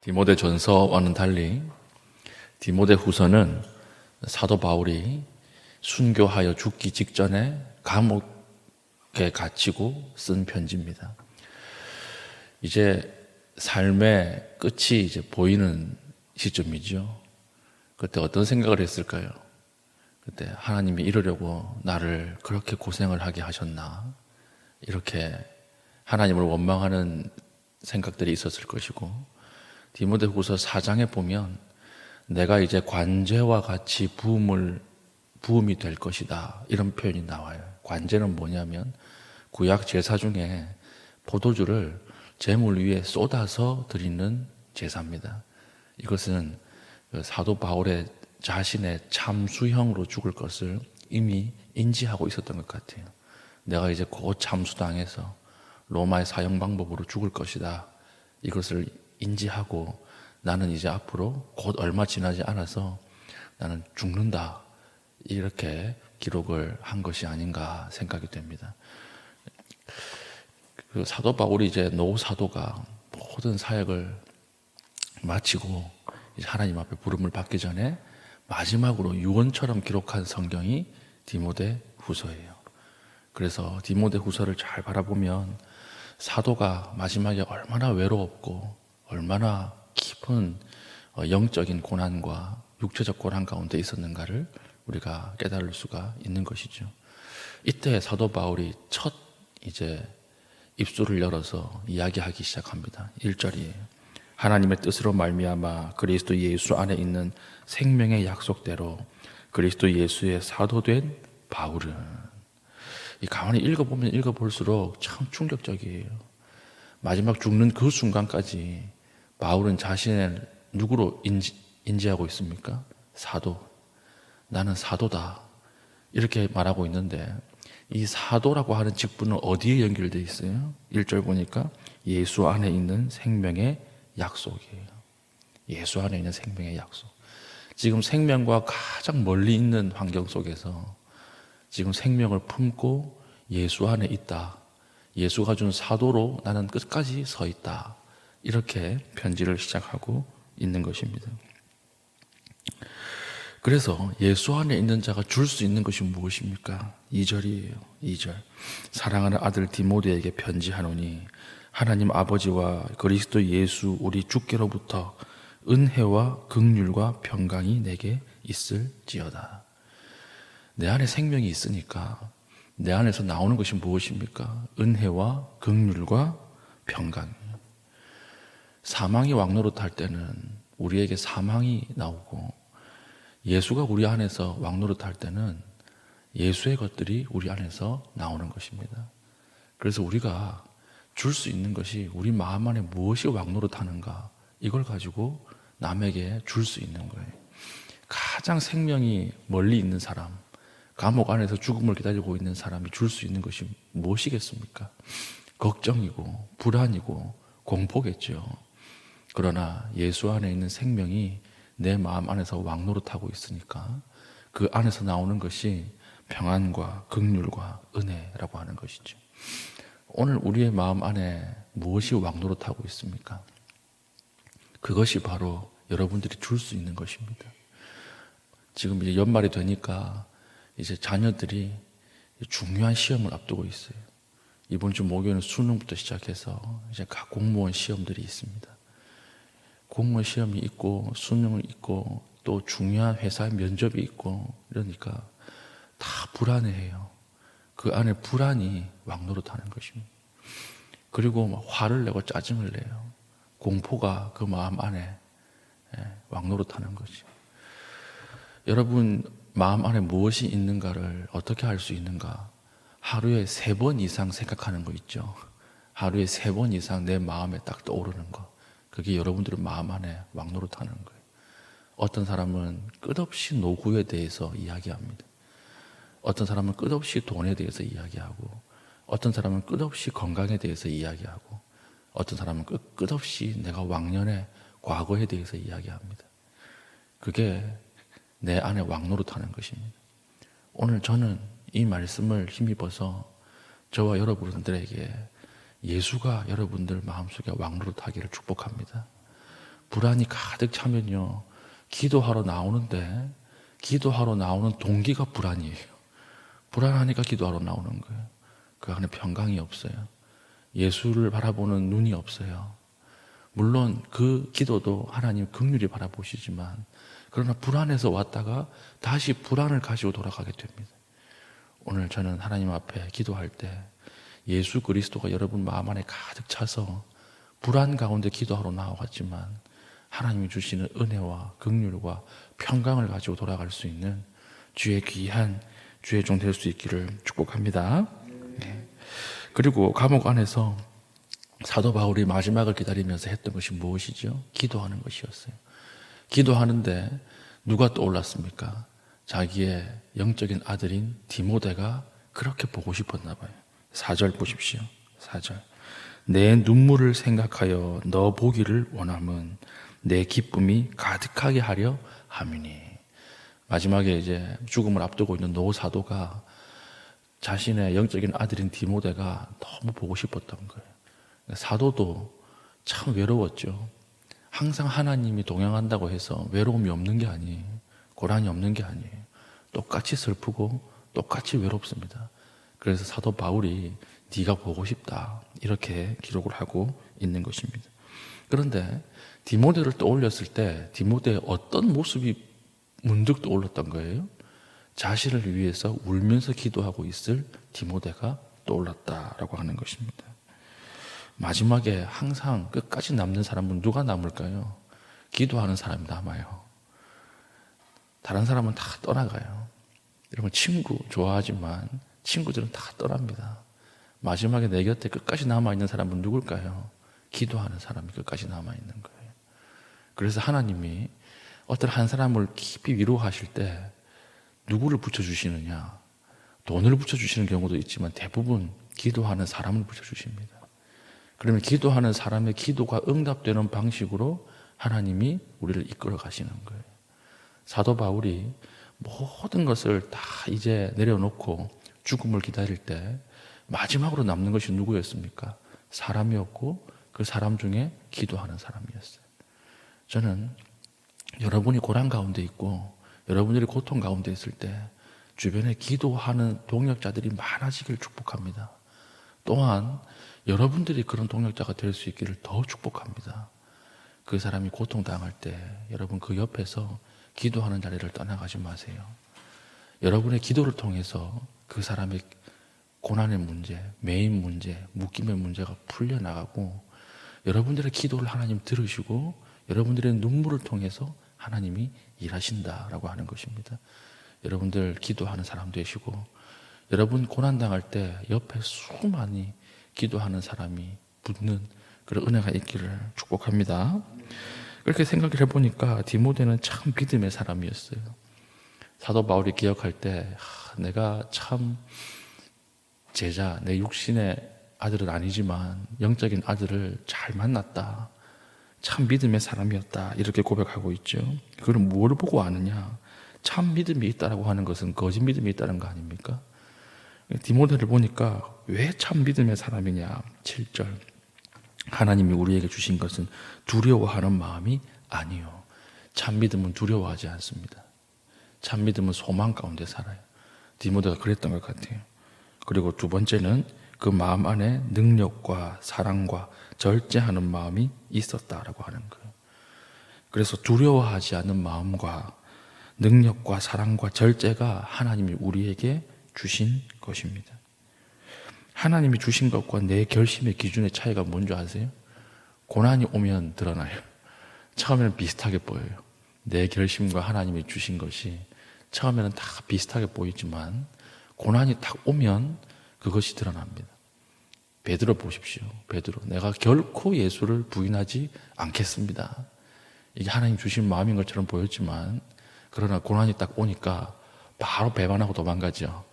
디모데전서와는 달리 디모데후서는 사도 바울이 순교하여 죽기 직전에 감옥에 갇히고 쓴 편지입니다. 이제 삶의 끝이 이제 보이는 시점이죠. 그때 어떤 생각을 했을까요? 그때 하나님이 이러려고 나를 그렇게 고생을 하게 하셨나? 이렇게 하나님을 원망하는 생각들이 있었을 것이고, 디모데후서 4장에 보면 내가 이제 관제와 같이 부음이 될 것이다, 이런 표현이 나와요. 관제는 뭐냐면 구약 제사 중에 포도주를 제물 위에 쏟아서 드리는 제사입니다. 이것은 사도 바울의 자신의 참수형으로 죽을 것을 이미 인지하고 있었던 것 같아요. 내가 이제 곧 참수당해서 로마의 사형 방법으로 죽을 것이다, 이것을 인지하고 나는 이제 앞으로 곧 얼마 지나지 않아서 나는 죽는다, 이렇게 기록을 한 것이 아닌가 생각이 됩니다. 그 사도 바울이 이제 노 사도가 모든 사역을 마치고 이제 하나님 앞에 부름을 받기 전에 마지막으로 유언처럼 기록한 성경이 디모데후서예요. 그래서 디모데후서를 잘 바라보면 사도가 마지막에 얼마나 외로웠고 얼마나 깊은 영적인 고난과 육체적 고난 가운데 있었는가를 우리가 깨달을 수가 있는 것이죠. 이때 사도 바울이 첫 이제 입술을 열어서 이야기하기 시작합니다. 1절이에요. 하나님의 뜻으로 말미암아 그리스도 예수 안에 있는 생명의 약속대로 그리스도 예수의 사도된 바울은. 이 가만히 읽어보면 읽어볼수록 참 충격적이에요. 마지막 죽는 그 순간까지 바울은 자신을 누구로 인지하고 있습니까? 사도. 나는 사도다, 이렇게 말하고 있는데, 이 사도라고 하는 직분은 어디에 연결되어 있어요? 1절 보니까 예수 안에 있는 생명의 약속이에요. 예수 안에 있는 생명의 약속. 지금 생명과 가장 멀리 있는 환경 속에서 지금 생명을 품고 예수 안에 있다, 예수가 준 사도로 나는 끝까지 서 있다, 이렇게 편지를 시작하고 있는 것입니다. 그래서 예수 안에 있는 자가 줄 수 있는 것이 무엇입니까? 2절이에요. 2절. 사랑하는 아들 디모데에게 편지하노니 하나님 아버지와 그리스도 예수 우리 주께로부터 은혜와 긍휼과 평강이 내게 있을지어다. 내 안에 생명이 있으니까 내 안에서 나오는 것이 무엇입니까? 은혜와 긍휼과 평강. 사망이 왕노릇할 때는 우리에게 사망이 나오고, 예수가 우리 안에서 왕노릇할 때는 예수의 것들이 우리 안에서 나오는 것입니다. 그래서 우리가 줄 수 있는 것이 우리 마음 안에 무엇이 왕노릇하는가, 이걸 가지고 남에게 줄 수 있는 거예요. 가장 생명이 멀리 있는 사람, 감옥 안에서 죽음을 기다리고 있는 사람이 줄 수 있는 것이 무엇이겠습니까? 걱정이고 불안이고 공포겠죠. 그러나 예수 안에 있는 생명이 내 마음 안에서 왕노릇하고 있으니까 그 안에서 나오는 것이 평안과 긍휼과 은혜라고 하는 것이죠. 오늘 우리의 마음 안에 무엇이 왕노릇하고 있습니까? 그것이 바로 여러분들이 줄 수 있는 것입니다. 지금 이제 연말이 되니까 이제 자녀들이 중요한 시험을 앞두고 있어요. 이번 주 목요일은 수능부터 시작해서 이제 각 공무원 시험들이 있습니다. 공무원 시험이 있고 수능이 있고 또 중요한 회사의 면접이 있고, 이러니까 다 불안해해요. 그 안에 불안이 왕노릇하는 것입니다. 그리고 막 화를 내고 짜증을 내요. 공포가 그 마음 안에 왕노릇하는 거죠. 여러분 마음 안에 무엇이 있는가를 어떻게 알 수 있는가? 하루에 3번 이상 생각하는 거 있죠. 하루에 3번 이상 내 마음에 딱 떠오르는 거, 그게 여러분들의 마음 안에 왕노릇하는 거예요. 어떤 사람은 끝없이 노후에 대해서 이야기합니다. 어떤 사람은 끝없이 돈에 대해서 이야기하고, 어떤 사람은 끝없이 건강에 대해서 이야기하고, 어떤 사람은 끝없이 내가 왕년의 과거에 대해서 이야기합니다. 그게 내 안에 왕노릇하는 것입니다. 오늘 저는 이 말씀을 힘입어서 저와 여러분들에게 예수가 여러분들 마음속에 왕노릇하기를 축복합니다. 불안이 가득 차면요, 기도하러 나오는데 기도하러 나오는 동기가 불안이에요. 불안하니까 기도하러 나오는 거예요. 그 안에 평강이 없어요. 예수를 바라보는 눈이 없어요. 물론 그 기도도 하나님 긍휼히 바라보시지만, 그러나 불안해서 왔다가 다시 불안을 가지고 돌아가게 됩니다. 오늘 저는 하나님 앞에 기도할 때 예수 그리스도가 여러분 마음 안에 가득 차서 불안 가운데 기도하러 나와갔지만 하나님이 주시는 은혜와 긍휼과 평강을 가지고 돌아갈 수 있는 주의 귀한 주의 종 될 수 있기를 축복합니다. 네. 그리고 감옥 안에서 사도 바울이 마지막을 기다리면서 했던 것이 무엇이죠? 기도하는 것이었어요. 기도하는데 누가 떠올랐습니까? 자기의 영적인 아들인 디모데가 그렇게 보고 싶었나 봐요. 4절 보십시오. 4절. 내 눈물을 생각하여 너 보기를 원함은 내 기쁨이 가득하게 하려 함이니. 마지막에 이제 죽음을 앞두고 있는 노 사도가 자신의 영적인 아들인 디모데가 너무 보고 싶었던 거예요. 사도도 참 외로웠죠. 항상 하나님이 동행한다고 해서 외로움이 없는 게 아니에요. 고난이 없는 게 아니에요. 똑같이 슬프고 똑같이 외롭습니다. 그래서 사도 바울이 네가 보고 싶다 이렇게 기록을 하고 있는 것입니다. 그런데 디모데를 떠올렸을 때 디모데의 어떤 모습이 문득 떠올랐던 거예요? 자신을 위해서 울면서 기도하고 있을 디모데가 떠올랐다라고 하는 것입니다. 마지막에 항상 끝까지 남는 사람은 누가 남을까요? 기도하는 사람이 남아요. 다른 사람은 다 떠나가요. 여러분, 친구 좋아하지만 친구들은 다 떠납니다. 마지막에 내 곁에 끝까지 남아있는 사람은 누굴까요? 기도하는 사람이 끝까지 남아있는 거예요. 그래서 하나님이 어떤 한 사람을 깊이 위로하실 때 누구를 붙여주시느냐? 돈을 붙여주시는 경우도 있지만 대부분 기도하는 사람을 붙여주십니다. 그러면 기도하는 사람의 기도가 응답되는 방식으로 하나님이 우리를 이끌어 가시는 거예요. 사도 바울이 모든 것을 다 이제 내려놓고 죽음을 기다릴 때 마지막으로 남는 것이 누구였습니까? 사람이었고 그 사람 중에 기도하는 사람이었어요. 저는 여러분이 고난 가운데 있고 여러분들이 고통 가운데 있을 때 주변에 기도하는 동역자들이 많아지기를 축복합니다. 또한 여러분들이 그런 동역자가 될 수 있기를 더 축복합니다. 그 사람이 고통당할 때 여러분 그 옆에서 기도하는 자리를 떠나가지 마세요. 여러분의 기도를 통해서 그 사람의 고난의 문제, 매인 문제, 묶임의 문제가 풀려나가고 여러분들의 기도를 하나님 들으시고 여러분들의 눈물을 통해서 하나님이 일하신다라고 하는 것입니다. 여러분들 기도하는 사람 되시고 여러분 고난당할 때 옆에 수많이 기도하는 사람이 붙는 그런 은혜가 있기를 축복합니다. 그렇게 생각을 해보니까 디모데는 참 믿음의 사람이었어요. 사도 바울이 기억할 때 내가 참 제자, 내 육신의 아들은 아니지만 영적인 아들을 잘 만났다. 참 믿음의 사람이었다. 이렇게 고백하고 있죠. 그럼 뭘 보고 아느냐? 참 믿음이 있다라고 하는 것은 거짓 믿음이 있다는 거 아닙니까? 디모데를 보니까 왜 참 믿음의 사람이냐? 7절. 하나님이 우리에게 주신 것은 두려워하는 마음이 아니요. 참 믿음은 두려워하지 않습니다. 참 믿음은 소망 가운데 살아요. 디모데가 그랬던 것 같아요. 그리고 두 번째는 그 마음 안에 능력과 사랑과 절제하는 마음이 있었다라고 하는 거예요. 그래서 두려워하지 않는 마음과 능력과 사랑과 절제가 하나님이 우리에게 주신 것입니다. 하나님이 주신 것과 내 결심의 기준의 차이가 뭔지 아세요? 고난이 오면 드러나요. 처음에는 비슷하게 보여요. 내 결심과 하나님이 주신 것이 처음에는 다 비슷하게 보이지만 고난이 딱 오면 그것이 드러납니다. 베드로 보십시오. 베드로, 내가 결코 예수를 부인하지 않겠습니다. 이게 하나님 주신 마음인 것처럼 보였지만 그러나 고난이 딱 오니까 바로 배반하고 도망가죠.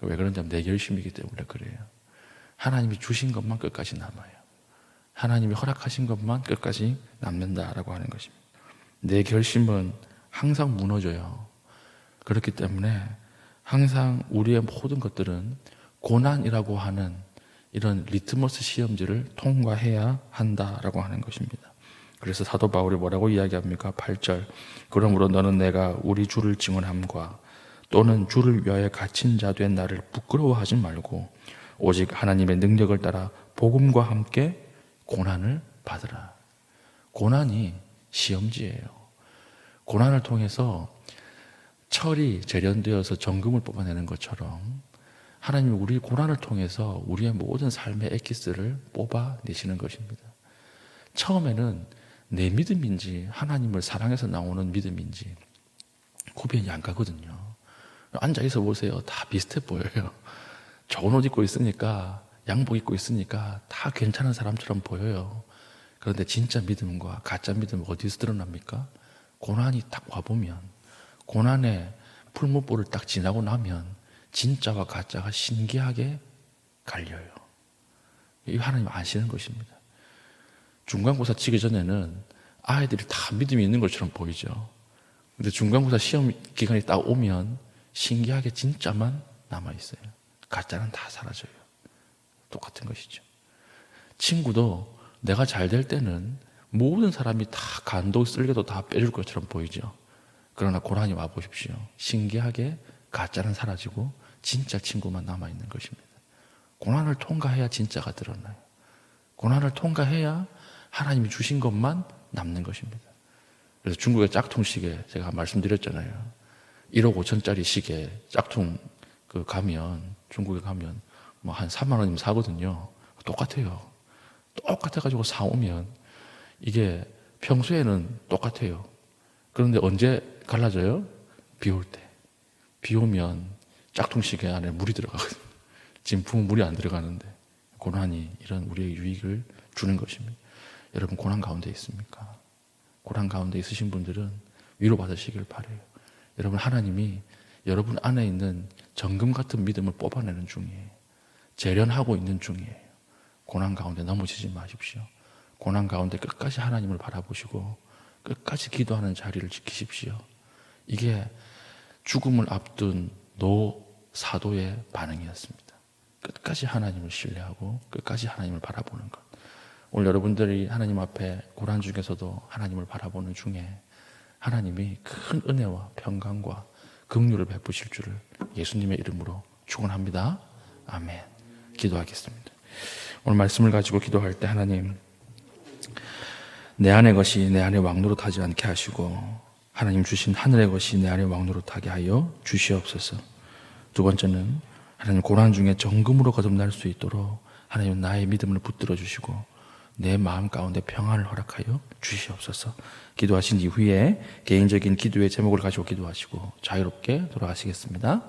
왜 그런지 하면 내 결심이기 때문에 그래요. 하나님이 주신 것만 끝까지 남아요. 하나님이 허락하신 것만 끝까지 남는다라고 하는 것입니다. 내 결심은 항상 무너져요. 그렇기 때문에 항상 우리의 모든 것들은 고난이라고 하는 이런 리트머스 시험지를 통과해야 한다라고 하는 것입니다. 그래서 사도 바울이 뭐라고 이야기합니까? 8절. 그러므로 너는 내가 우리 주를 증언함과 또는 주를 위하여 갇힌 자 된 나를 부끄러워하지 말고 오직 하나님의 능력을 따라 복음과 함께 고난을 받으라. 고난이 시험지예요. 고난을 통해서 철이 재련되어서 정금을 뽑아내는 것처럼 하나님이 우리 고난을 통해서 우리의 모든 삶의 엑기스를 뽑아내시는 것입니다. 처음에는 내 믿음인지 하나님을 사랑해서 나오는 믿음인지 구별이 안 가거든요. 앉아있어 보세요. 다 비슷해 보여요. 좋은 옷 입고 있으니까, 양복 입고 있으니까 다 괜찮은 사람처럼 보여요. 그런데 진짜 믿음과 가짜 믿음은 어디서 드러납니까? 고난이 딱 와보면, 고난의 풀무불을 딱 지나고 나면 진짜와 가짜가 신기하게 갈려요. 이 하나님 아시는 것입니다. 중간고사 치기 전에는 아이들이 다 믿음이 있는 것처럼 보이죠. 근데 중간고사 시험 기간이 딱 오면 신기하게 진짜만 남아있어요. 가짜는 다 사라져요. 똑같은 것이죠. 친구도 내가 잘 될 때는 모든 사람이 다 간도 쓸개도 다 빼줄 것처럼 보이죠. 그러나 고난이 와보십시오. 신기하게 가짜는 사라지고 진짜 친구만 남아있는 것입니다. 고난을 통과해야 진짜가 드러나요. 고난을 통과해야 하나님이 주신 것만 남는 것입니다. 그래서 중국의 짝퉁시계 제가 말씀드렸잖아요. 1억 5천짜리 시계 짝퉁 가면 중국에 가면 뭐 한 3만 원이면 사거든요. 똑같아요. 똑같아가지고 사오면 이게 평소에는 똑같아요. 그런데 언제 갈라져요? 비 올 때. 비 오면 짝퉁시계 안에 물이 들어가거든요. 진품은 물이 안 들어가는데 고난이 이런 우리의 유익을 주는 것입니다. 여러분 고난 가운데 있습니까? 고난 가운데 있으신 분들은 위로받으시길 바라요. 여러분 하나님이 여러분 안에 있는 정금 같은 믿음을 뽑아내는 중이에요. 재련하고 있는 중이에요. 고난 가운데 넘어지지 마십시오. 고난 가운데 끝까지 하나님을 바라보시고 끝까지 기도하는 자리를 지키십시오. 이게 죽음을 앞둔 노 사도의 반응이었습니다. 끝까지 하나님을 신뢰하고 끝까지 하나님을 바라보는 것. 오늘 여러분들이 하나님 앞에 고난 중에서도 하나님을 바라보는 중에 하나님이 큰 은혜와 평강과 긍휼을 베푸실 줄을 예수님의 이름으로 축원합니다. 아멘. 기도하겠습니다. 오늘 말씀을 가지고 기도할 때 하나님, 내 안의 것이 내 안에 왕노릇하지 않게 하시고 하나님 주신 하늘의 것이 내 안에 왕노릇하게 하여 주시옵소서. 두 번째는 하나님 고난 중에 정금으로 거듭날 수 있도록 하나님 나의 믿음을 붙들어 주시고 내 마음 가운데 평안을 허락하여 주시옵소서. 기도하신 이후에 개인적인 기도의 제목을 가지고 기도하시고 자유롭게 돌아가시겠습니다.